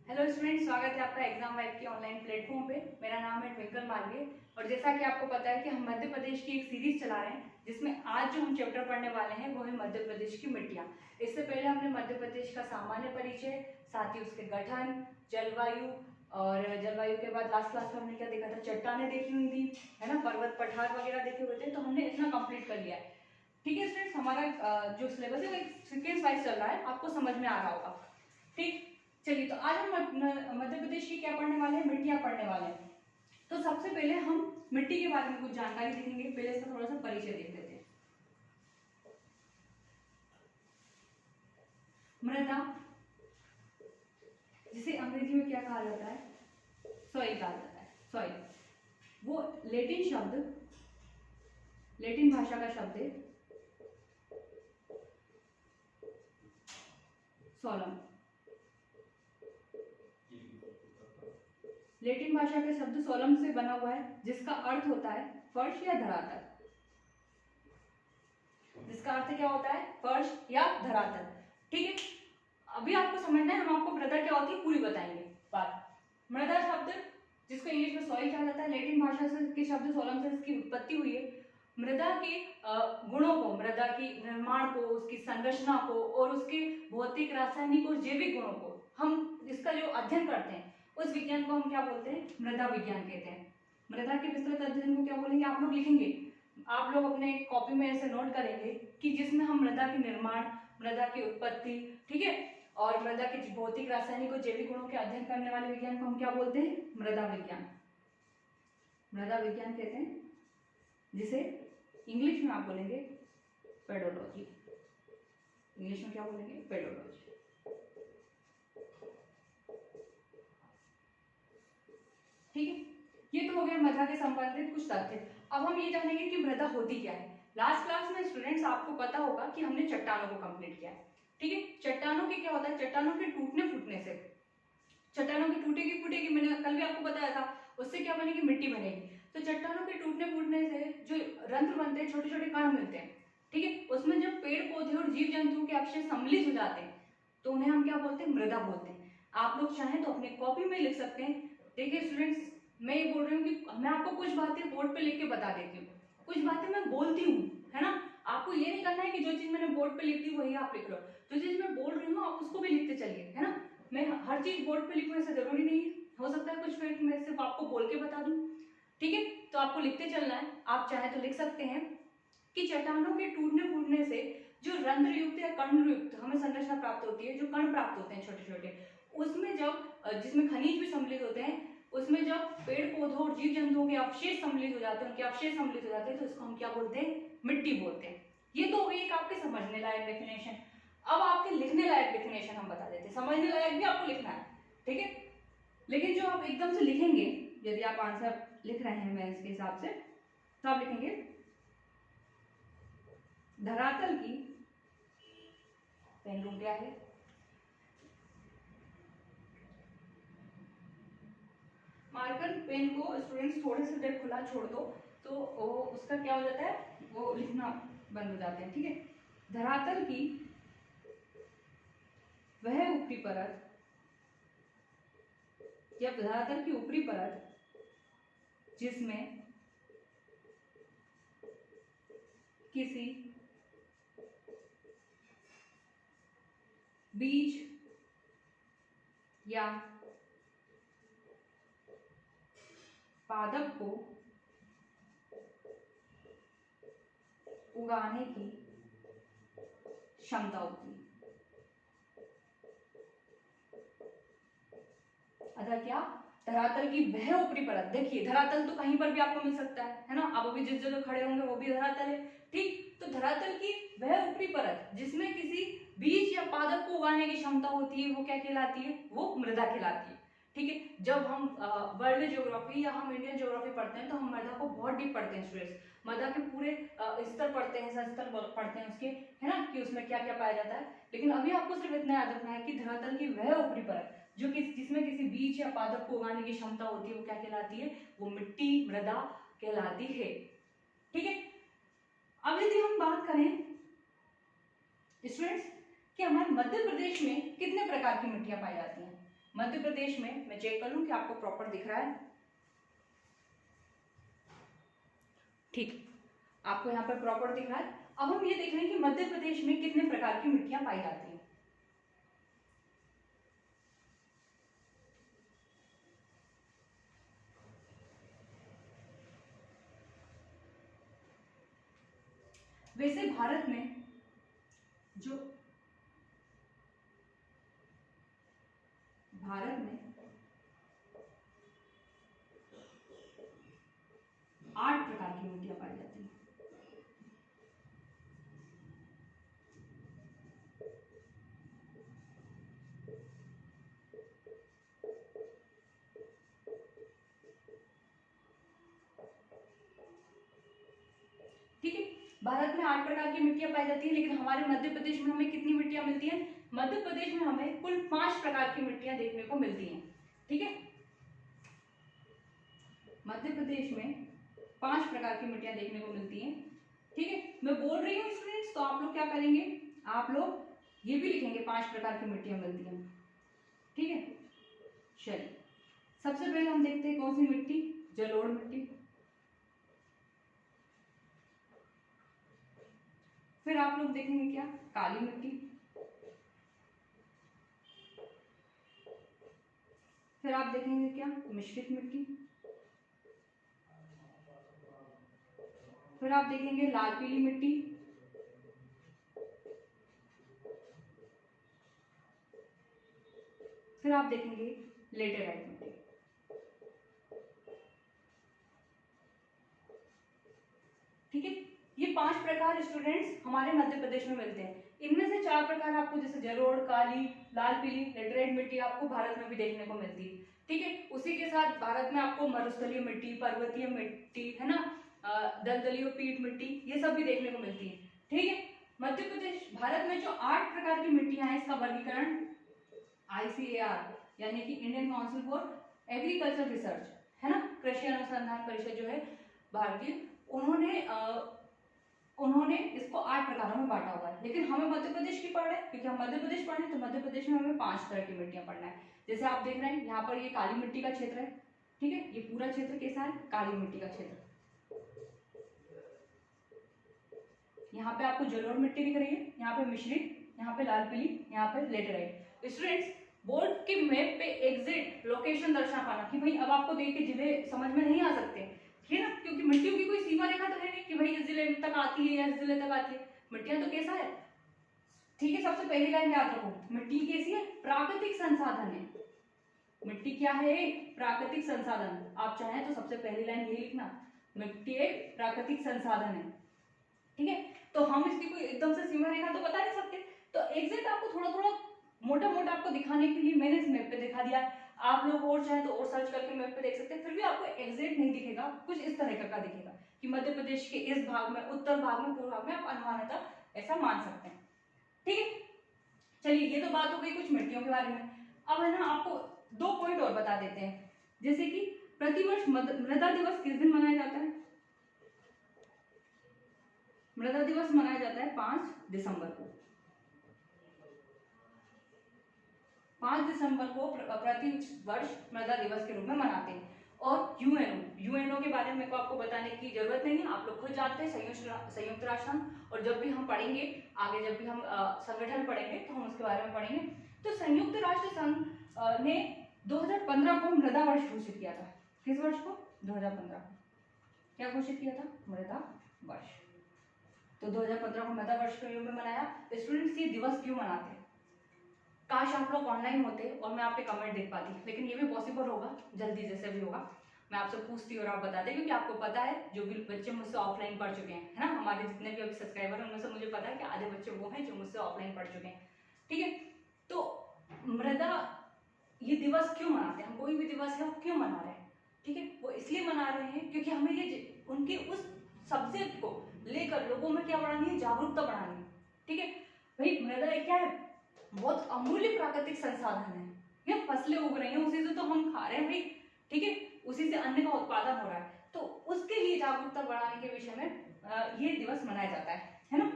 Hello student, स्वागत है आपका एग्जाम वाइब के ऑनलाइन प्लेटफॉर्म पे। मेरा नाम है ट्विंकल मालवीय और जैसा कि आपको पता है कि हम मध्य प्रदेश की एक सीरीज चला रहे हैं जिसमें आज जो हम चैप्टर पढ़ने वाले हैं वो है मध्य प्रदेश की मिट्टियाँ। इससे पहले हमने मध्य प्रदेश का सामान्य परिचय, साथ ही उसके गठन, जलवायु और जलवायु के बाद लास्ट क्लास में हमने क्या देखा था, चट्टानें देखी हुई थी, है ना, पर्वत पठार वगैरह देखे हुए थे। तो हमने इतना कंप्लीट कर लिया है। ठीक है स्टूडेंट्स, हमारा जो सिलेबस है वो एक सीक्वेंस वाइज चल रहा है, आपको समझ में आ रहा होगा। ठीक, चलिए तो आज हम मध्य प्रदेश की क्या पढ़ने वाले हैं, मिट्टियां पढ़ने वाले हैं। तो सबसे पहले हम मिट्टी के बारे में कुछ जानकारी देखेंगे। पहले इसका थोड़ा सा परिचय देख लेते हैं। मृदा, जिसे अंग्रेजी में क्या कहा जाता है, सॉइल कहा जाता है। सॉइल वो लैटिन भाषा का शब्द है सोलम। लैटिन भाषा के शब्द सोलम से बना हुआ है, जिसका अर्थ होता है फर्श या धरातल। जिसका अर्थ क्या होता है, फर्श या धरातल। ठीक है, अभी आपको समझना है, हम आपको मृदा क्या होती है पूरी बताएंगे बात। मृदा शब्द जिसको इंग्लिश में सॉइल कहा जाता है, लैटिन भाषा से के शब्द सोलम से इसकी उत्पत्ति हुई है। मृदा के गुणों को, मृदा की निर्माण को, उसकी संरचना को और उसके भौतिक, रासायनिक और जैविक गुणों को हम इसका जो अध्ययन करते हैं उस विज्ञान को हम क्या बोलते हैं, मृदा विज्ञान कहते हैं। मृदा के विस्तृत अध्ययन को क्या बोलेंगे, आप लोग लिखेंगे, आप लोग अपने कॉपी में ऐसे नोट करेंगे कि जिसमें हम मृदा के निर्माण, मृदा की उत्पत्ति, ठीक है, और मृदा के भौतिक, रासायनिक और जैविक गुणों के अध्ययन करने वाले विज्ञान को हम क्या बोलते हैं, मृदा विज्ञान। मृदा विज्ञान कहते हैं, जिसे इंग्लिश में आप बोलेंगे पेडोलॉजी। इंग्लिश में क्या बोलेंगे, पेडोलॉजी। ठीक है, ये तो हो गया मृदा के संबंधित कुछ तथ्य। अब हम ये जानेंगे कि मृदा होती क्या है। लास्ट क्लास में स्टूडेंट्स आपको पता होगा कि हमने चट्टानों को कंप्लीट किया है। ठीक है, चट्टानों के क्या होता है, चट्टानों के टूटने फूटने से, चट्टानों की टूटेगी फूटेगी, मैंने कल भी आपको बताया था, उससे क्या बनेगी, मिट्टी बनेगी। तो चट्टानों के टूटने फूटने से जो रंध्र बनते हैं, छोटे छोटे कण मिलते हैं, ठीक है, उसमें जब पेड़ पौधे और जीव जंतुओं के अवशेष सम्मिलित हो जाते हैं तो उन्हें हम क्या बोलते हैं, मृदा बोलते हैं। आप लोग चाहें तो अपने कॉपी में लिख सकते हैं। देखिए स्टूडेंट्स, मैं ये बोल रही हूँ कि मैं आपको कुछ बातें बोर्ड पे लिख के बता देती हूँ, कुछ बातें मैं बोलती हूँ, है ना। आपको ये नहीं करना है कि जो चीज मैंने बोर्ड पे लिख दी वही आप लिख लो, जो चीज मैं बोल रही हूँ आप उसको भी लिखते चलिए, है ना। मैं हर चीज बोर्ड पे लिखूं ऐसा जरूरी नहीं है, हो सकता है कुछ मैं सिर्फ आपको बोल के बता दूं। ठीक है, तो आपको लिखते चलना है। आप चाहे तो लिख सकते हैं कि चट्टानों के टूटने फूटने से जो रंध्र युक्त या कण युक्त हमें संरचना प्राप्त होती है, जो कण प्राप्त होते हैं छोटे छोटे, उसमें जब जिसमें खनिज भी सम्मिलित होते हैं, उसमें जब पेड़ पौधों और जीव जंतुओं के अवशेष सम्मिलित हो जाते हैं, उनके अवशेष सम्मिलित हो जाते हैं, तो इसको हम क्या बोलते हैं, मिट्टी बोलते हैं। ये तो हो गई एक आपके समझने लायक डेफिनेशन। अब आपके लिखने लायक डेफिनेशन हम बता देते हैं, समझने लायक भी आपको लिखना है, ठीक है। लेकिन जो आप एकदम से लिखेंगे, यदि आप आंसर लिख रहे हैं मैं इसके हिसाब से, तो आप लिखेंगे धरातल की, पेन रुक गया है, मार्कर पेन को स्टूडेंट्स थोड़े से देर खुला छोड़ दो तो वो उसका क्या हो जाता है, वो लिखना बंद हो जाते हैं। ठीक है, धरातल की वह ऊपरी परत, या धरातल की ऊपरी परत जिसमें किसी बीज या पादप को उगाने की क्षमता होती है। अतः क्या, धरातल की वह ऊपरी परत, देखिए धरातल तो कहीं पर भी आपको मिल सकता है ना, आप अभी जिस जगह खड़े होंगे वो भी धरातल है। ठीक, तो धरातल की वह ऊपरी परत जिसमें किसी बीज या पादप को उगाने की क्षमता होती है, वो क्या कहलाती है, वो मृदा कहलाती है। ठीक है, जब हम वर्ल्ड ज्योग्राफी या हम इंडियन ज्योग्राफी पढ़ते हैं तो हम मृदा को बहुत डीप पढ़ते हैं स्टूडेंट्स, मृदा के पूरे स्तर पढ़ते हैं, स्तर पढ़ते हैं उसके, है ना, कि उसमें क्या क्या पाया जाता है। लेकिन अभी आपको सिर्फ इतना याद रखना है कि धरातल की वह ऊपरी परत जो कि जिसमें किसी बीज या पादप को उगाने की क्षमता होती है, वो क्या कहलाती है, वो मिट्टी, मृदा कहलाती है। ठीक है, अब यदि हम बात करें स्टूडेंट्स कि हमारे मध्य प्रदेश में कितने प्रकार की मिट्टियां पाई जाती हैं। मध्य प्रदेश में, मैं चेक कर लूं कि आपको प्रॉपर दिख रहा है, ठीक, आपको यहाँ पर प्रॉपर दिख रहा है। अब हम ये देख रहे हैं कि मध्य प्रदेश में कितने प्रकार की मिट्टियां पाई जाती हैं। वैसे भारत में जो 8 प्रकार की मिट्टियां पाई जाती हैं। ठीक है, भारत में 8 प्रकार की मिट्टियां पाई जाती है, लेकिन हमारे मध्य प्रदेश में हमें कितनी मिट्टियां मिलती हैं? मध्य प्रदेश में हमें कुल 5 प्रकार की मिट्टियां देखने को मिलती हैं। ठीक है, मध्य प्रदेश में 5 प्रकार की मिट्टियां देखने को मिलती हैं। ठीक है, मैं बोल रही हूँ स्टूडेंट्स, तो आप लोग क्या करेंगे, आप लोग ये भी लिखेंगे 5 प्रकार की मिट्टियां मिलती हैं। ठीक है, चलिए सबसे पहले हम देखते हैं कौन सी मिट्टी, जलोढ़ मिट्टी। फिर आप लोग देखेंगे क्या, काली मिट्टी। फिर आप देखेंगे क्या, मिश्रित मिट्टी। फिर आप देखेंगे लाल पीली मिट्टी। फिर आप देखेंगे लेटेराइट मिट्टी। ठीक है, ये 5 प्रकार स्टूडेंट्स हमारे मध्य प्रदेश में मिलते हैं। इनमें से 4 प्रकार आपको जैसे जलोढ़, काली, लाल पीली, लेटेराइट मिट्टी आपको भारत में भी देखने को मिलती है। ठीक है, उसी के साथ भारत में आपको मरुस्थलीय मिट्टी, पर्वतीय मिट्टी, है ना, दलदलीय पीठ मिट्टी, ये सब भी देखने को मिलती है। ठीक है, मध्य प्रदेश भारत में जो 8 प्रकार की मिट्टियां हैं, इसका वर्गीकरण ICAR यानी कि Indian council for agriculture research, है ना, कृषि अनुसंधान परिषद जो है भारतीय, उन्होंने इसको 8 प्रकारों में बांटा हुआ है। लेकिन हमें मध्य प्रदेश की पढ़ना है, क्योंकि हम मध्य प्रदेश पढ़ रहे हैं, तो मध्य प्रदेश में हमें 5 तरह की मिट्टियां पढ़ना है। जैसे आप देख रहे हैं यहाँ पर ये काली मिट्टी का क्षेत्र है। ठीक है, ये पूरा क्षेत्र कैसा है, काली मिट्टी का क्षेत्र। यहाँ पे आपको जलोढ़ मिट्टी दिख रही है, यहाँ पे मिश्रित, यहाँ पे लाल पीली, यहाँ पे लेटेराइट। स्टूडेंट्स, बोर्ड के मैप पे एग्जैक्ट लोकेशन दर्शा पाना, कि भाई अब आपको देख के जिले समझ में नहीं आ सकते, ठीक है ना, क्योंकि मिट्टियों की कोई सीमा रेखा तो है नहीं कि भाई इस जिले तक आती है या इस जिले तक आती है। मिट्टियां तो कैसा है, ठीक है, सबसे पहली लाइन याद रखो, मिट्टी कैसी है, प्राकृतिक संसाधन है। मिट्टी क्या है, प्राकृतिक संसाधन। आप चाहें तो सबसे पहली लाइन यही लिखना, मिट्टी एक प्राकृतिक संसाधन है। ठीक है, तो हम इसकी कोई एकदम से सीमा रेखा तो बता नहीं सकते, तो एग्जैक्ट आपको थोड़ा थोड़ा मोटा मोटा आपको दिखाने के लिए मैंने इस मैप पे दिखा दिया। आप लोग और चाहे तो और सर्च करके मैप पे देख सकते हैं, फिर भी आपको एग्जैक्ट नहीं दिखेगा, कुछ इस तरह का दिखेगा कि मध्य प्रदेश के इस भाग में, उत्तर भाग में, पूर्व भाग में, आप अनुमानतः ऐसा मान सकते हैं। ठीक है, चलिए ये तो बात हो गई कुछ मिट्टियों के बारे में। अब है ना, आपको 2 पॉइंट और बता देते हैं, जैसे कि प्रतिवर्ष मृदा दिवस किस दिन मनाया जाता है? मृदा दिवस मनाया जाता है 5 दिसंबर को। 5 दिसंबर को प्रति वर्ष मृदा दिवस के रूप में मनाते हैं। और यूएनओ के बारे में को आपको बताने की जरूरत नहीं है, आप लोग खुद जानते हैं, संयुक्त राष्ट्र संघ। और जब भी हम पढ़ेंगे आगे, जब भी हम संगठन पढ़ेंगे तो हम उसके बारे में पढ़ेंगे। तो संयुक्त राष्ट्र संघ ने 2015 को मृदा वर्ष घोषित किया था। किस वर्ष को? 2015 को क्या घोषित किया था? मृदा वर्ष। तो 2015 को मृदा वर्ष के रूप में मनाया। स्टूडेंट्स, ये दिवस क्यों मनाते हैं? काश आप लोग ऑनलाइन होते और मैं आप पे कमेंट देख पाती, लेकिन ये भी पॉसिबल होगा, जल्दी जैसे भी होगा मैं आपसे पूछती और आप बताते, क्योंकि आपको पता है जो भी बच्चे मुझसे ऑफलाइन पढ़ चुके हैं, है ना, हमारे जितने भी अभी सब्सक्राइबर हैं उनमें से मुझे पता है कि आधे बच्चे वो हैं जो मुझसे ऑफलाइन पढ़ चुके हैं। ठीक है, तो मृदा ये दिवस क्यों मनाते हैं, हम कोई भी दिवस है वो क्यों मना रहे हैं? ठीक है, वो इसलिए मना रहे हैं क्योंकि हमें ये उनके उस सब्जेक्ट को लेकर लोगों में क्या बढ़ानी है, जागरूकता बढ़ानी है। ठीक है भाई, मृदा क्या है, बहुत अमूल्य प्राकृतिक संसाधन है, ये फसलें उग रही हैं, उसी से तो हम खा रहे हैं भाई। ठीक है, उसी से अन्न का उत्पादन हो रहा है, तो उसके लिए जागरूकता बढ़ाने के विषय में ये दिवस मनाया जाता है ना।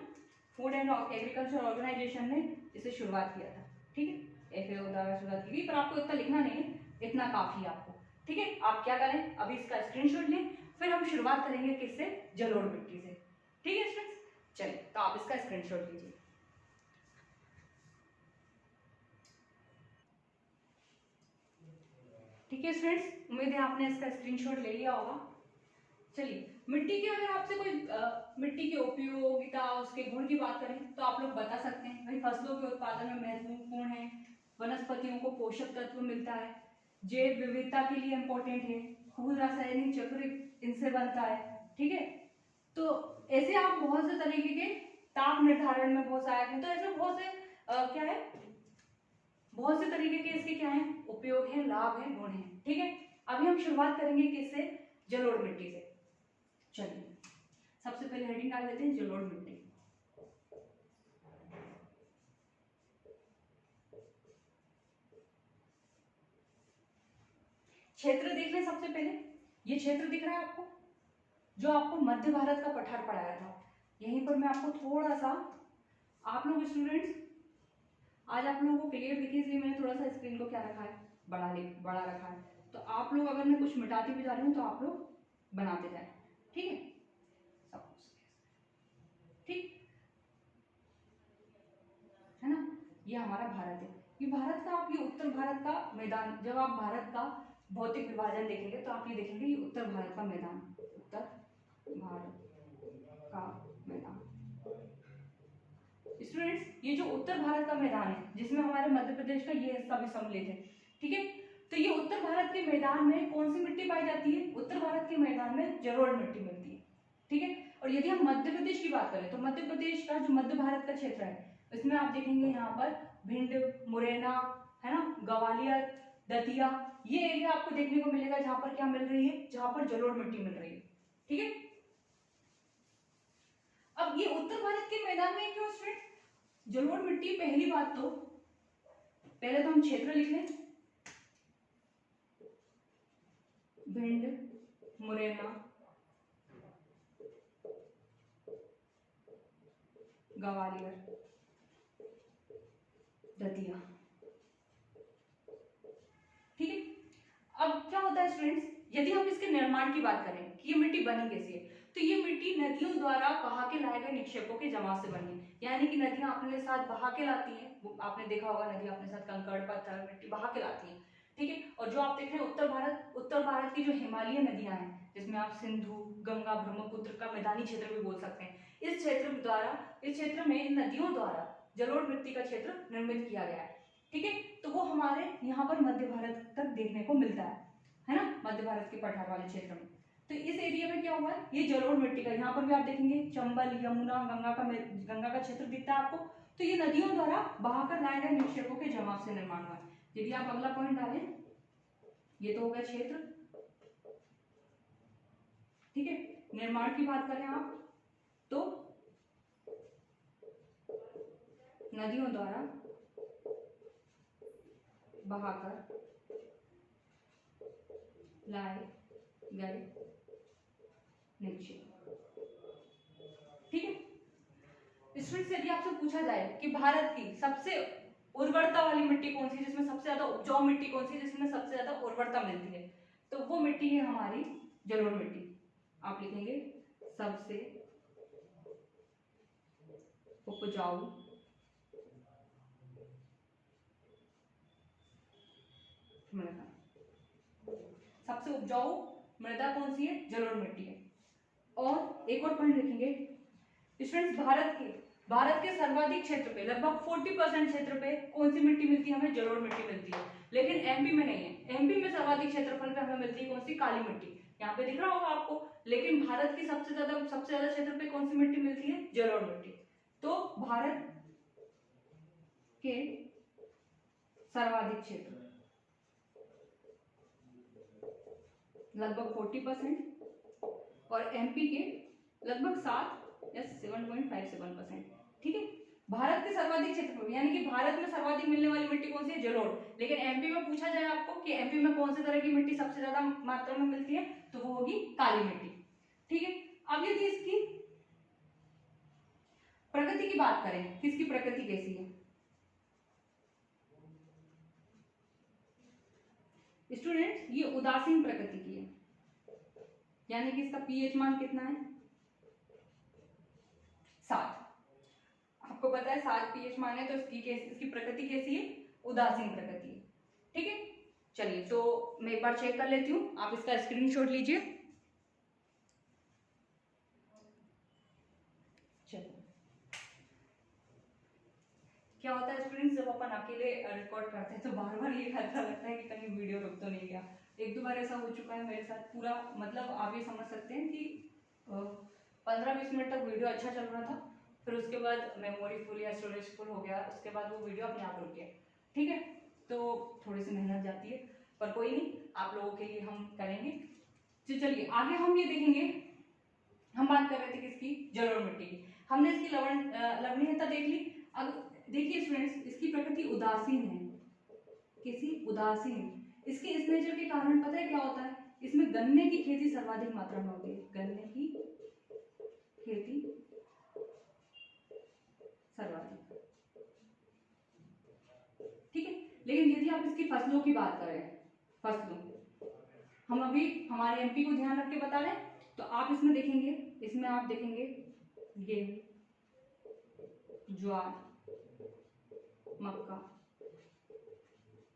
फूड एंड एग्रीकल्चर ऑर्गेनाइजेशन ने इसे शुरुआत किया था। ठीक है, शुरुआत की गई, पर आपको इतना लिखना नहीं है, इतना काफी है आपको। ठीक है, आप क्या करें, अभी इसका स्क्रीनशॉट लें, फिर हम शुरुआत करेंगे किससे, जलोढ़ मिट्टी से। ठीक है स्टूडेंट्स, चलिए तो आप इसका स्क्रीनशॉट लीजिए। ठीक है स्टूडेंट्स, उम्मीद है आपने इसका स्क्रीनशॉट ले लिया होगा। चलिए, मिट्टी के अगर आपसे कोई मिट्टी की उपयोगिता, उसके गुण की बात करें तो आप लोग बता सकते हैं भाई, फसलों के उत्पादन में महत्वपूर्ण है, वनस्पतियों को पोषक तत्व मिलता है, जैव विविधता के लिए इम्पोर्टेंट है, फूल रासायनिक चक्र इनसे बनता है। ठीक है, तो ऐसे आप बहुत से तरीके के ताप निर्धारण में बहुत सहायक है, तो ऐसे बहुत से क्या है, बहुत से तरीके के इसके क्या है, उपयोग है, लाभ है, गुण है। ठीक है, अभी हम शुरुआत करेंगे किससे, जलोढ़ मिट्टी से। चलिए, सबसे पहले हेडिंग डाल देते हैं जलोढ़ मिट्टी। क्षेत्र देख लें सबसे पहले, ये क्षेत्र दिख रहा है आपको, जो आपको मध्य भारत का पठार पढ़ाया था, यहीं पर मैं आपको थोड़ा सा, आप लोग स्टूडेंट्स आज आप लोगों को क्लियर दिखे इसलिए मैंने थोड़ा सा स्क्रीन को क्या रखा है, बड़ा रखा है, तो आप लोग अगर मैं कुछ मिटाती भी जा रही हूँ तो आप लोग बनाते जाए। ठीक है, सब ठीक है ना, ये हमारा भारत है, ये भारत का, आप ये उत्तर भारत का मैदान, जब आप भारत का भौतिक विभाजन देखेंगे तो आप ये देखेंगे ये उत्तर भारत का मैदान, उत्तर भारत का मैदान। स्टूडेंट्स, ये जो उत्तर भारत का मैदान है, जिसमें हमारे मध्य प्रदेश का ये हिस्सा भी सम्मिलित है। ठीक है, तो ये उत्तर भारत के मैदान में कौन सी मिट्टी पाई जाती है, उत्तर भारत के मैदान में जलोढ़ मिट्टी मिलती है। ठीक है, और यदि हम मध्य प्रदेश की बात करें तो मध्य प्रदेश का जो मध्य भारत का क्षेत्र है, इसमें आप देखेंगे यहाँ पर भिंड, मुरैना, है ना, ग्वालियर, दतिया, ये एरिया आपको देखने को मिलेगा जहां पर क्या मिल रही है, जहां पर जलोढ़ मिट्टी मिल रही है। ठीक है, अब ये उत्तर भारत के मैदान में क्यों स्टूडेंट जलोढ़ मिट्टी, पहली बात तो पहले तो हम क्षेत्र लिख लें, भिंड, मुरैना, ग्वालियर, दतिया। ठीक है, अब क्या होता है स्टूडेंट्स, यदि हम इसके निर्माण की बात करें कि ये मिट्टी बनी कैसी है, तो ये मिट्टी नदियों द्वारा बहा के लाए गए निक्षेपों के जमाव से बनी है, यानी कि नदियां अपने साथ बहा के लाती हैं, आपने देखा होगा नदी अपने साथ कंकड़ पत्थर मिट्टी बहा के लाती है। ठीक है, और जो आप देख रहे हैं उत्तर भारत की जो हिमालय नदियां हैं, जिसमें आप सिंधु, गंगा, ब्रह्मपुत्र का मैदानी क्षेत्र भी बोल सकते हैं, इस क्षेत्र में इन नदियों द्वारा जलोढ़ मिट्टी का क्षेत्र निर्मित किया गया है। ठीक है, तो वो हमारे यहाँ पर मध्य भारत तक देखने को मिलता है ना, मध्य भारत के पठार वाले क्षेत्र में। तो इस एरिया में क्या हुआ है, ये जलोढ़ मिट्टी का, यहाँ पर भी आप देखेंगे चंबल, यमुना, गंगा का क्षेत्र दिखता है आपको, तो ये नदियों द्वारा बहाकर लाए गए निक्षेपों के जमाव से निर्माण हुआ है। यदि आप अगला पॉइंट डालें, ये तो हो गया क्षेत्र। ठीक है, निर्माण की बात करें आप तो नदियों द्वारा बहाकर लाए गए निक्षेप। ठीक है, स्टूडेंट्स, यदि आपसे पूछा जाए कि भारत की सबसे उर्वरता वाली मिट्टी कौन सी है, जिसमें सबसे ज्यादा उपजाऊ मिट्टी कौन सी है, जिसमें सबसे ज्यादा उर्वरता मिलती है, तो वो मिट्टी है हमारी जलोढ़ मिट्टी। आप लिखेंगे सबसे उपजाऊ मृदा, सबसे उपजाऊ मृदा कौन सी है, जलोढ़ मिट्टी है। और एक और पॉइंट लिखेंगे स्टूडेंट्स, भारत के सर्वाधिक क्षेत्र पे, लगभग 40% क्षेत्र पे कौन सी मिट्टी मिलती है, हमें जलोढ़ मिट्टी मिलती है, लेकिन एमपी में नहीं है। एमपी में सर्वाधिक क्षेत्रफल पे हमें मिलती है कौन सी, काली मिट्टी, यहाँ पे दिख रहा होगा आपको, लेकिन भारत की सबसे ज्यादा क्षेत्र पे कौन सी मिट्टी मिलती है, जलोढ़ मिट्टी। तो भारत के सर्वाधिक क्षेत्र लगभग 40% और एमपी के लगभग 7.57%। ठीक है, भारत के सर्वाधिक क्षेत्रफल, यानी कि भारत में सर्वाधिक मिलने वाली मिट्टी कौन सी है, जलोढ़। लेकिन एमपी में पूछा जाए आपको कि एमपी में कौन सी तरह की मिट्टी सबसे ज्यादा मात्रा में मिलती है, तो वो होगी काली मिट्टी। ठीक है, अब यदि इसकी प्रकृति की बात करें, किसकी प्रकृति कैसी है, स्टूडेंट्स ये उदासीन प्रकृति की है, यानी कि इसका पीएच मान कितना है 7। आपको पता है 7 पीएच मान है, तो इसकी प्रकृति कैसी है, उदासीन प्रकृति है। ठीक है, चलिए तो मैं एक बार चेक कर लेती हूँ, आप इसका स्क्रीनशॉट लीजिए। चलिए, क्या होता है स्टूडेंट्स, जब अपन अकेले रिकॉर्ड करते हैं तो बार बार ये खतरा लगता है कि कहीं वीडियो रुक तो नहीं गया। एक दो बार ऐसा हो चुका है मेरे साथ, पूरा मतलब आप ये समझ सकते हैं कि 15-20 मिनट तक वीडियो अच्छा चल रहा था, फिर उसके बाद मेमोरी फुल या स्टोरेज फुल हो गया, उसके बाद वो वीडियो अपने आप रुक गया। ठीक है, तो थोड़ी सी मेहनत जाती है, पर कोई नहीं, आप लोगों के लिए हम करेंगे। तो चलिए आगे हम ये देखेंगे, हम बात कर रहे थे किसकी, जल और मिट्टी की। हमने इसकी लवणीयता देख ली। अब देखिए स्टूडेंट्स, इसकी प्रकृति उदासीन है, किसी उदासीन। इसके इस नेचर के कारण पता है क्या होता है, इसमें गन्ने की खेती सर्वाधिक मात्रा में होती है, गन्ने की खेती सर्वाधिक। ठीक है, लेकिन यदि आप इसकी फसलों की बात करें, फसलों, हम अभी हमारे एमपी को ध्यान रख के बता रहे हैं, तो आप इसमें देखेंगे, इसमें आप देखेंगे गेहूं, ज्वार, मक्का।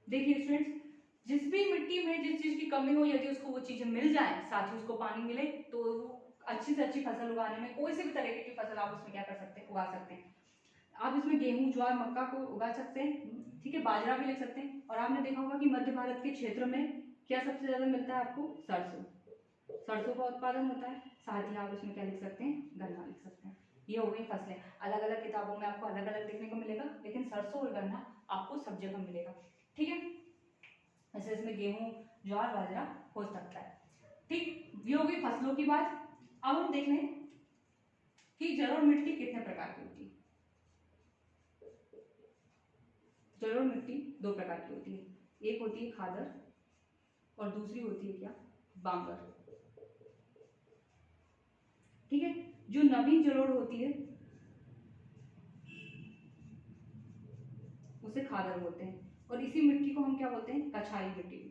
देखिए स्टूडेंट्स, जिस भी मिट्टी में जिस चीज की कमी हो, यदि उसको वो चीजें मिल जाए, साथ ही उसको पानी मिले, तो अच्छी से अच्छी फसल उगाने में, कोई से भी तरीके की फसल आप उसमें क्या कर सकते हैं, उगा सकते हैं। आप इसमें गेहूं, ज्वार, मक्का को उगा सकते हैं। ठीक है, बाजरा भी लग सकते हैं। और आपने देखा होगा कि मध्य भारत के क्षेत्र में क्या सबसे ज्यादा मिलता है आपको, सरसों, सरसों का उत्पादन होता है। साथ ही आप इसमें क्या लिख सकते हैं, गन्ना लिख सकते हैं। ये हो गई फसलें, अलग अलग किताबों में आपको अलग अलग देखने को मिलेगा, लेकिन सरसों और गन्ना आपको सब जगह मिलेगा। ठीक है, ऐसे इसमें गेहूं, ज्वार, बाजरा हो सकता है। ठीक, ये हो गई फसलों की बात। अब हम देख लें कि जल और मिट्टी कितने प्रकार की होती है। जल और मिट्टी 2 प्रकार की होती है, एक होती है खादर और दूसरी होती है क्या, बांगर। ठीक है, जो नवीन जलोढ़ होती है उसे खादर बोलते हैं, और इसी मिट्टी को हम क्या बोलते हैं, कछाई मिट्टी।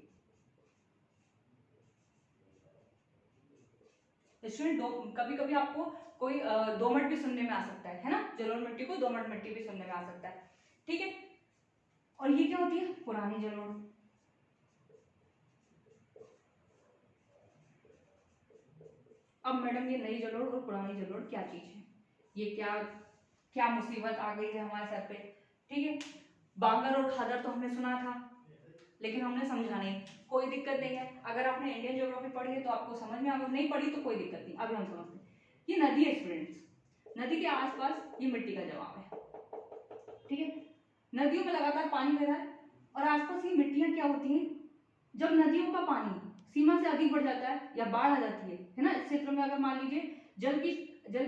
स्टूडेंट कभी कभी आपको कोई दोमट भी सुनने में आ सकता है ना, जलोढ़ मिट्टी को दोमट मिट्टी भी सुनने में आ सकता है। ठीक है, और ये क्या होती है, पुरानी जलोढ़। अब मैडम ये नई जलोढ़ और पुरानी जलोढ़ क्या चीज है, ये क्या क्या मुसीबत आ गई है हमारे सर पे। ठीक है, बांगर और खादर तो हमने सुना था, लेकिन हमने समझा नहीं, कोई दिक्कत नहीं है। अगर आपने इंडियन ज्योग्राफी पढ़ी है तो आपको समझ में, अगर नहीं पढ़ी तो कोई दिक्कत नहीं, अभी हम समझते हैं। ये नदी है स्टूडेंट्स, नदी के आसपास ये मिट्टी का जमाव है। ठीक है, नदियों में लगातार पानी बह रहा है और आसपास ये मिट्टियां क्या होती हैं, जब नदियों का पानी सीमा से अधिक बढ़ जाता है या बाढ़ आ जाती है ना, इस क्षेत्र में अगर मान लीजिए जल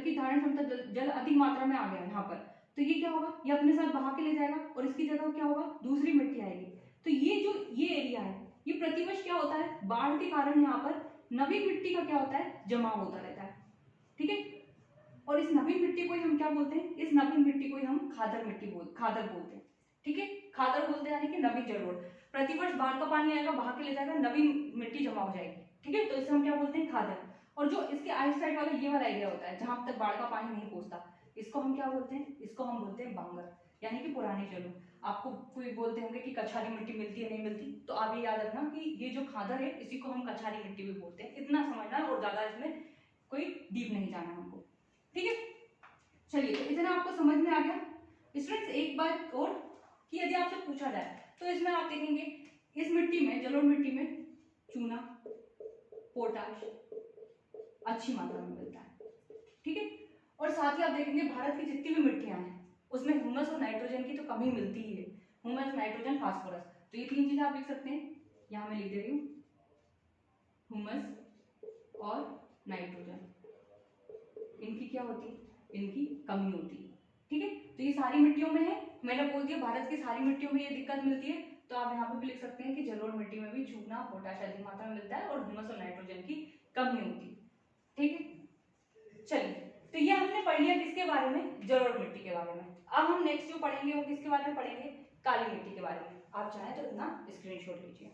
की धारण क्षमता, जल अधिक मात्रा में आ गया यहाँ पर, तो ये क्या होगा, ये अपने साथ बहा के ले जाएगा और इसकी जगह क्या होगा, दूसरी मिट्टी आएगी। तो ये एरिया है, ये प्रतिवर्ष क्या होता है, बाढ़ के कारण यहाँ पर नवीन मिट्टी का क्या होता है, जमाव होता रहता है। ठीक है, और इस नवीन मिट्टी को ही हम क्या बोलते हैं, इस नवीन मिट्टी को ही हम खादर बोलते हैं। ठीक है, खादर बोलते हैं, यानी कि नवीन जलोढ़। प्रतिवर्ष बाढ़ का पानी आएगा, बहा के ले जाएगा, नवीन मिट्टी जमा हो जाएगी। ठीक है, तो इसे हम क्या बोलते हैं, खादर। और जो इसके आइट साइड वाला ये वाला एरिया होता है, जहां तक बाढ़ का पानी नहीं पहुंचता, इसको हम क्या बोलते हैं, इसको हम बोलते हैं बांगर, यानी कि पुरानी जलोढ़। आपको कोई बोलते होंगे कि कछारी मिट्टी मिलती है, नहीं मिलती, तो आप ये याद रखना कि ये जो खादर है, इसी को हम कछारी मिट्टी भी बोलते हैं। इतना समझना है और ज्यादा इसमें कोई डीप नहीं जाना हमको। ठीक है, चलिए, तो इतना आपको समझ में आ गया। स्टूडेंट्स एक बात और, कि यदि आपसे पूछा जाए तो इसमें आप देखेंगे, इस मिट्टी में, जलोढ़ मिट्टी में चूना, पोटाश अच्छी मात्रा में मिलता है। ठीक है, और साथ ही आप देखेंगे भारत की जितनी भी मिट्टियां हैं उसमें ह्यूमस और नाइट्रोजन की तो कमी मिलती ही है, ह्यूमस, नाइट्रोजन, फास्फोरस। तो ये 3 चीजें आप लिख सकते हैं, यहां मैं लिख दे रही हूँ, ह्यूमस और नाइट्रोजन, इनकी क्या होती है, इनकी कमी होती है। ठीक है, तो ये सारी मिट्टियों में है, मैंने बोल दिया भारत की सारी मिट्टियों में ये दिक्कत मिलती है, तो आप यहाँ पे भी लिख सकते हैं कि जलोढ़ मिट्टी में भी चूना, पोटाश अधिक मात्रा में मिलता है और ह्यूमस और नाइट्रोजन की कमी होती है। ठीक है, चलिए, तो ये हमने पढ़ लिया किसके बारे में, जलोढ़ मिट्टी के बारे में। अब हम नेक्स्ट जो पढ़ेंगे वो किसके बारे में पढ़ेंगे, काली मिट्टी के बारे में। आप चाहें तो इतना स्क्रीनशॉट लीजिए।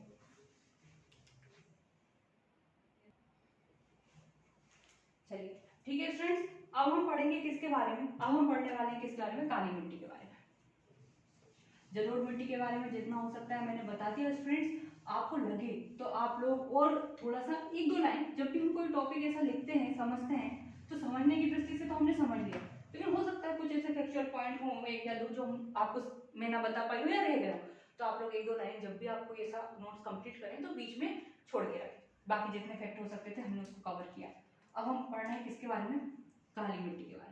चलिए ठीक है स्टूडेंट्स, अब हम पढ़ेंगे किसके बारे में, अब हम पढ़ने वाले हैं किसके बारे में, काली मिट्टी के बारे में। जलोढ़ मिट्टी के बारे में जितना हो सकता है मैंने बता दिया स्टूडेंट्स। आपको लगे तो आप लोग और थोड़ा सा एक दो लाइन, जब भी हम कोई टॉपिक ऐसा लिखते हैं समझते हैं तो समझने की दृष्टि से तो हमने समझ लिया, लेकिन हो सकता है कुछ ऐसे फैक्चुअल पॉइंट हो एक या दो जो हम आपको मैं ना बता पाई हूँ या रह गया, तो आप लोग एक दो लाइन जब भी आपको ऐसा नोट्स कंप्लीट करें तो बीच में छोड़ के रखें। बाकी जितने फैक्ट हो सकते थे हमने उसको कवर किया। अब हम पढ़ रहे हैं किसके बारे में, काली मिट्टी के बारे में।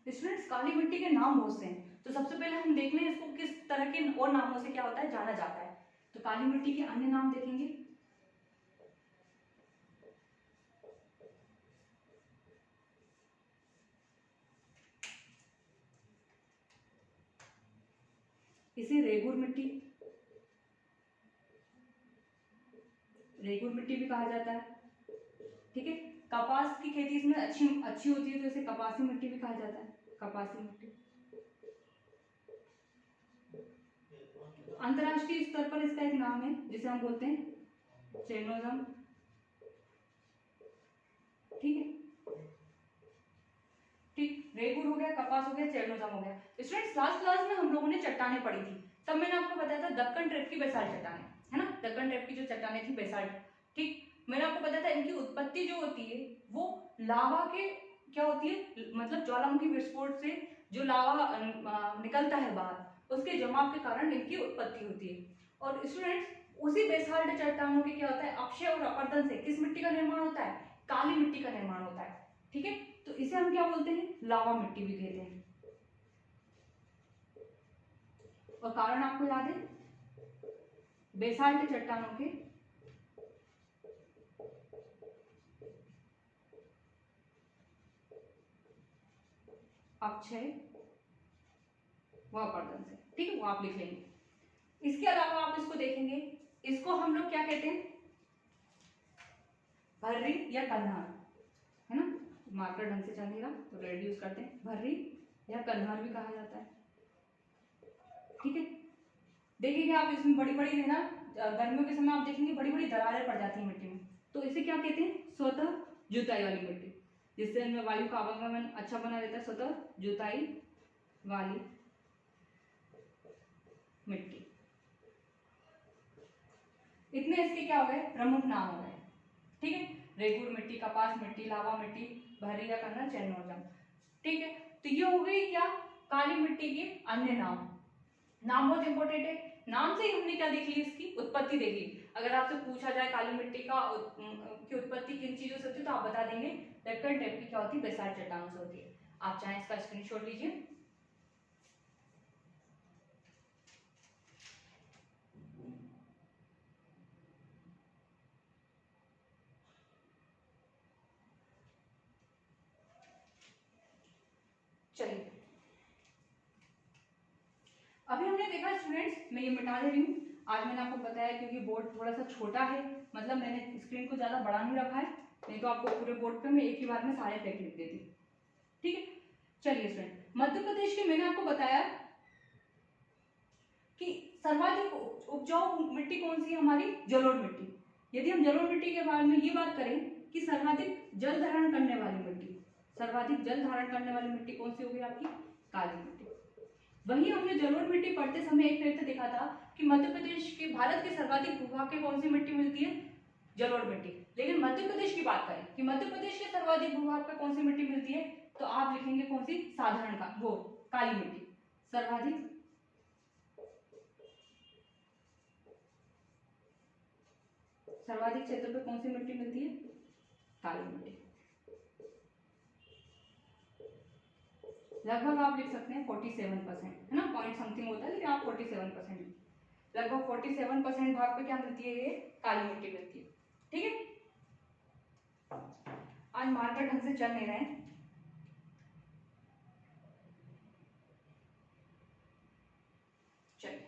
स्टूडेंट्स काली मिट्टी के नाम बहुत से हैं, तो सबसे पहले हम देख लें इसको किस तरह के और नामों से क्या होता है जाना जाता है। तो काली मिट्टी के अन्य नाम देखेंगे, इसे रेगुर मिट्टी, रेगुर मिट्टी भी कहा जाता है। ठीक है, कपास की खेती इसमें अच्छी अच्छी होती है तो इसे कपासी मिट्टी भी कहा जाता है, कपासी मिट्टी। अंतरराष्ट्रीय स्तर पर इसका एक नाम है जिसे हम बोलते हैं चेनोजम। ठीक है, ठीक, रेगुर हो गया, कपास हो गया, चेनोजम हो गया। स्टूडेंट्स लास्ट क्लास में हम लोगों ने चट्टानें पढ़ी थी, तब मैंने आपको बताया था दक्कन ट्रेप की बेसाल्ट चट्टानें, है ना, दक्कन ट्रेप की जो चट्टानें थी बेसाल्ट। ठीक, मैंने आपको बताया था इनकी उत्पत्ति जो होती है वो लावा के क्या होती है, मतलब ज्वालामुखी विस्फोट से जो लावा निकलता है बाहर उसके जमाव के कारण इनकी उत्पत्ति होती है। और स्टूडेंट्स उसी बेसाल्ट चट्टानों के क्या होता है अपक्षय और अपरदन से किस मिट्टी का निर्माण होता है, काली मिट्टी का निर्माण होता है। ठीक है, तो इसे हम क्या बोलते हैं, लावा मिट्टी भी कहते हैं। और कारण आपको याद है, बेसाल्ट चट्टानों के अपक्षय व अपरदन से। ठीक है, वो आप लिख लेंगे। इसके अलावा आप इसको देखेंगे, इसको हम लोग क्या कहते हैं, भर्री या कन्हार, है ना, मार्कर ढंग से चलेगा तो रेड यूज करते हैं, भर्री या कन्हार भी कहा जाता है। ठीक है, देखेंगे आप इसमें बड़ी बड़ी है ना, गर्मियों के समय आप देखेंगे बड़ी बड़ी दरारें पड़ जाती है मिट्टी में, तो इसे क्या कहते हैं, स्वतः जुताई वाली मिट्टी, जिससे इनमें वायु का आवागमन अच्छा बना रहता है, स्वतः जुताई वाली मिट्टी। इतने इसके क्या हो गए, प्रमुख नाम हो गए। ठीक है, रेगुर मिट्टी, कपास मिट्टी, लावा मिट्टी, भरी या कन्ना, चेनोजम। ठीक है, तो ये हो गई क्या, काली मिट्टी के अन्य नाम। नाम बहुत इंपॉर्टेंट है, नाम से ही हमने क्या देख ली, इसकी उत्पत्ति देख ली। अगर आपसे पूछा जाए काली मिट्टी की उत्पत्ति किन चीजों से होती है तो आप बता देंगे दक्कन ट्रेप की क्या होती है, बेसाल्ट चट्टानों से होती है। आप चाहें इसका स्क्रीनशॉट लीजिए। चलिए, अभी हमने देखा स्टूडेंट्स, मैं ये मिटा दे रही हूँ, आज मैंने आपको बताया क्योंकि बोर्ड थोड़ा सा छोटा है, मतलब मैंने स्क्रीन को ज्यादा बड़ा नहीं रखा है, नहीं तो आपको पूरे बोर्ड पे मैं एक ही बार में सारे फैक्ट लिख देती। ठीक है, चलिए स्टूडेंट, मध्य प्रदेश के मैंने आपको बताया कि सर्वाधिक उपजाऊ मिट्टी कौन सी है हमारी, जलोढ़ मिट्टी। यदि हम जलोढ़ मिट्टी के बारे में ये बात करें कि सर्वाधिक जल धारण करने वाली मिट्टी, सर्वाधिक जल धारण करने वाली मिट्टी कौन सी होगी आपकी, काली मिट्टी। वहीं हमने जलोढ़ मिट्टी पढ़ते समय एक फैक्ट देखा था कि मध्य प्रदेश के, भारत के सर्वाधिक भूभाग के कौन सी मिट्टी मिलती है, जलोढ़ मिट्टी। लेकिन मध्य प्रदेश की बात करें कि मध्य प्रदेश के सर्वाधिक भूभाग पे कौन सी मिट्टी मिलती है, तो आप लिखेंगे कौन सी, साधारण का वो काली मिट्टी। सर्वाधिक सर्वाधिक क्षेत्र पे कौन सी मिट्टी मिलती है, काली मिट्टी। लगभग आप लिख सकते हैं 47%, है ना, पॉइंट समथिंग होता है लेकिन आप 47%, लगभग 47% भाग पे क्या मिलती है, ये काली मिट्टी मिलती है। ठीक है, आज मार्कर ढंग से चल नहीं रहे हैं। चलिए,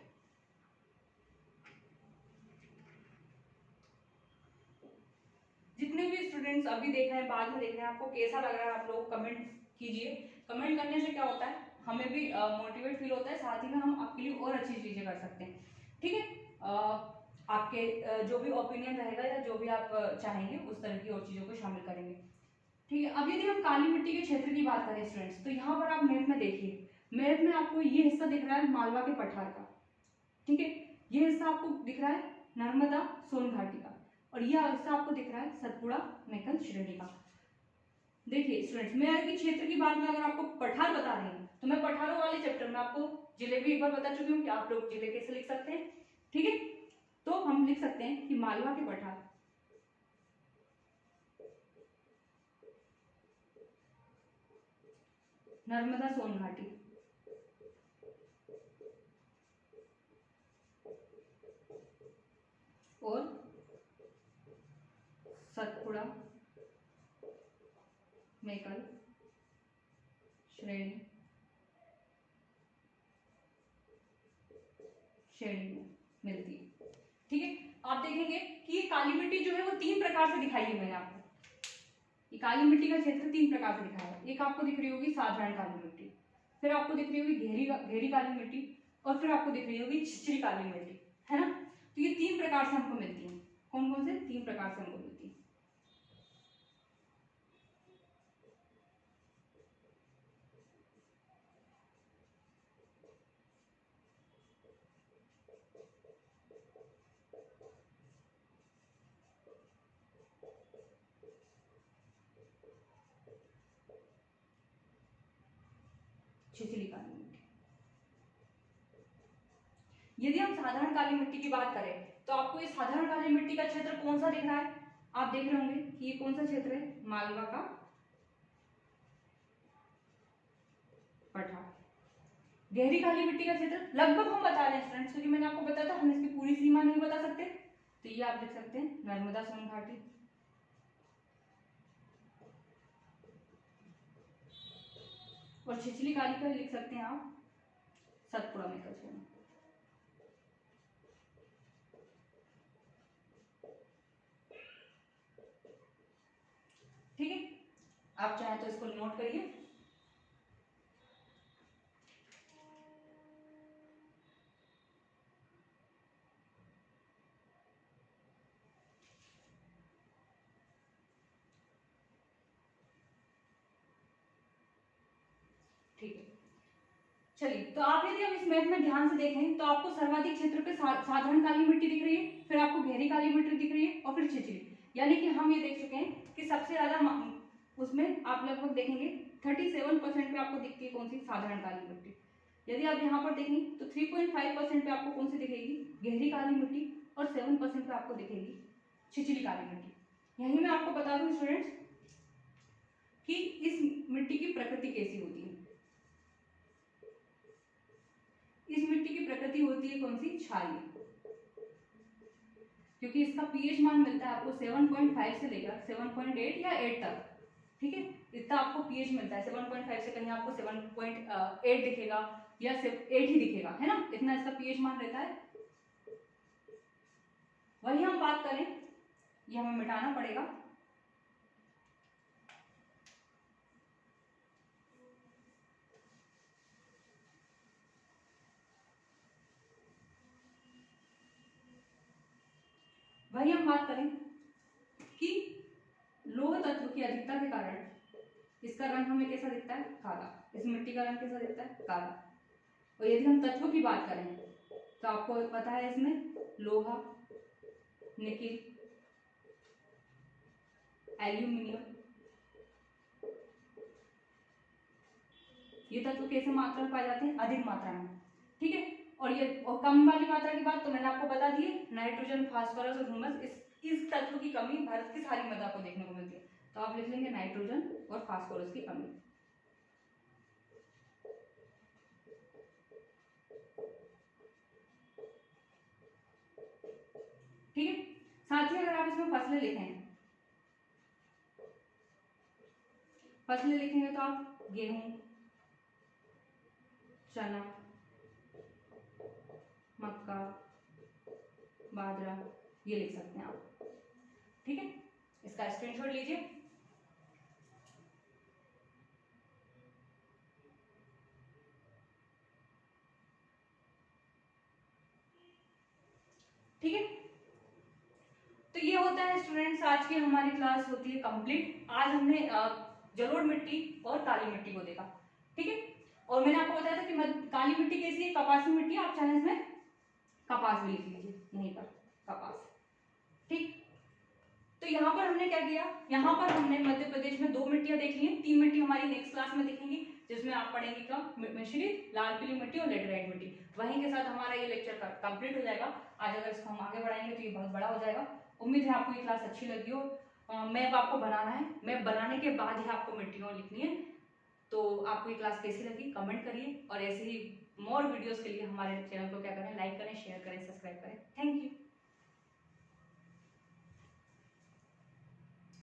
जितने भी स्टूडेंट्स अभी देख रहे हैं, बाद में देख रहे हैं, आपको कैसा लग रहा है आप लोग कमेंट कीजिए। कमेंट करने से क्या होता है, हमें भी मोटिवेट फील होता है, साथ ही में हम आपके लिए और अच्छी चीजें कर सकते हैं। ठीक है, आपके जो भी ओपिनियन रहेगा या जो भी आप चाहेंगे उस तरह की और चीज़ों को शामिल करेंगे। ठीक है, अब यदि हम काली मिट्टी के क्षेत्र की बात करें स्टूडेंट्स, तो यहाँ पर आप मैप में देखिए, मैप में आपको ये हिस्सा दिख रहा है मालवा के पठार का। ठीक है, ये हिस्सा आपको दिख रहा है नर्मदा सोन घाटी का, और यह हिस्सा आपको दिख रहा है सतपुड़ा मेकल श्रेणी का। देखिए स्टूडेंट्स, मैं अगर क्षेत्र की बात में अगर आपको पठार बता रही हूँ तो मैं पठारों वाले चैप्टर में आपको जिले भी एक बार बता चुकी हूँ कि आप लोग जिले कैसे लिख सकते हैं। ठीक है, तो हम लिख सकते हैं कि मालवा के पठार, नर्मदा सोन घाटी, और सतपुड़ा मेकल श्रेणी में मिलती है। ठीक है, आप देखेंगे कि ये काली मिट्टी जो है वो 3 प्रकार से दिखाई है मैंने आपको। ये काली मिट्टी का क्षेत्र 3 प्रकार से दिखाया है। एक आपको दिख रही होगी साधारण काली मिट्टी, फिर आपको दिख रही होगी घेरी काली मिट्टी, और फिर आपको दिख रही होगी छिछली काली मिट्टी, है ना। तो ये 3 प्रकार से हमको मिलती है। कौन कौन से 3 प्रकार से हमको मिलती है? छिछली काली मिट्टी। यदि हम साधारण काली मिट्टी की बात करें तो आपको ये साधारण काली मिट्टी का क्षेत्र कौन सा दिख रहा है? आप देख रहे होंगे कि ये कौन सा क्षेत्र है? मालवा का पठार। गहरी काली मिट्टी का क्षेत्र लगभग हम बता रहे हैं स्टूडेंट्स, क्योंकि मैंने आपको बताया था हम इसकी पूरी सीमा नहीं बता सकते, तो ये आप लिख सकते हैं नर्मदा सोन घाटी। और छिछली काली का लिख सकते हैं आप सतपुड़ा मेकल श्रेणी। ठीक है, आप चाहें तो इसको नोट करिए। ठीक है, चलिए, तो आप यदि अब इस मैप में ध्यान से देखें तो आपको सर्वाधिक क्षेत्र पे साधारण काली मिट्टी दिख रही है, फिर आपको गहरी काली मिट्टी दिख रही है, और फिर छिछली। यानी कि हम ये देख चुके हैं कि सबसे ज्यादा उसमें आप लगभग देखेंगे 37% पे आपको दिखती है कौन सी? साधारण काली मिट्टी। यदि आप यहाँ पर देखें तो 3.5% पे आपको कौन सी दिखेगी? गहरी काली मिट्टी, और 7% पे आपको दिखेगी छिछली काली मिट्टी। यही मैं आपको बता दूं स्टूडेंट्स कि इस मिट्टी की प्रकृति कैसी होती है। इस मिट्टी की प्रकृति होती है कौन सी? क्षारीय, क्योंकि इसका पीएच मान मिलता है आपको 7.5 से लेकर 7.8 या 8 तक। ठीक है, इतना आपको पीएच मिलता है। 7.5 से कहीं आपको 7.8 दिखेगा या 8 ही दिखेगा, है ना, इतना इसका पीएच मान रहता है। वही हम बात करें, ये हमें मिटाना पड़ेगा। वही हम बात करें कि लोह तत्व की अधिकता के कारण इसका रंग हमें कैसा दिखता है? काला। इस मिट्टी का रंग कैसा दिखता है? काला। और यदि हम तत्वों की बात करें तो आपको पता है इसमें लोहा, निकिल, एल्यूमिनियम, ये तत्व कैसे मात्रा में पाए जाते हैं? अधिक मात्रा में। ठीक है, और कम वाली मात्रा की बात तो मैंने आपको बता दी है, नाइट्रोजन, फास्फोरस और ह्यूमस। इस तत्व की कमी भारत की सारी मृदा को देखने को मिलती है, तो आप लिख लेंगे नाइट्रोजन और फास्फोरस की कमी। ठीक है, साथ ही अगर आप इसमें फसलें लिखें, फसलें लिखेंगे तो आप गेहूं, चना, मक्का, बाजरा, ये लिख सकते हैं आप। ठीक है, इसका स्क्रीनशॉट लीजिए। होता है स्टूडेंट्स, आज की हमारी क्लास होती है कंप्लीट। आज हमने जलोढ़ मिट्टी और काली मिट्टी को देखा, ठीक है। और मैंने आपको बताया था कि काली मिट्टी कैसी है, कपासी मिट्टी है, आप चाहे इसमें कपास भी लिख लीजिए यहीं पर, कपास, ठीक। तो यहाँ पर हमने क्या किया, यहाँ पर हमने मध्य प्रदेश में 2 मिट्टियां देख ली हैं, 3 मिट्टी हमारी नेक्स्ट क्लास में दिखेंगी, जिसमें आप पढ़ेंगे क्या, मिश्रित लाल पीली मिट्टी और लेटराइट मिट्टी। वहीं के साथ हमारा ये लेक्चर कंप्लीट हो जाएगा। आज अगर इसको हम आगे बढ़ाएंगे तो ये बहुत बड़ा हो जाएगा। उम्मीद है आपको ये क्लास अच्छी लगी हो। मैप आपको बनाना है, मैप बनाने के बाद ही आपको मिट्टियां लिखनी है। तो आपको ये क्लास कैसी लगी कमेंट करिए, और ऐसे ही मोर वीडियोस के लिए हमारे चैनल को क्या करें, लाइक करें, शेयर करें, सब्सक्राइब करें। Thank you.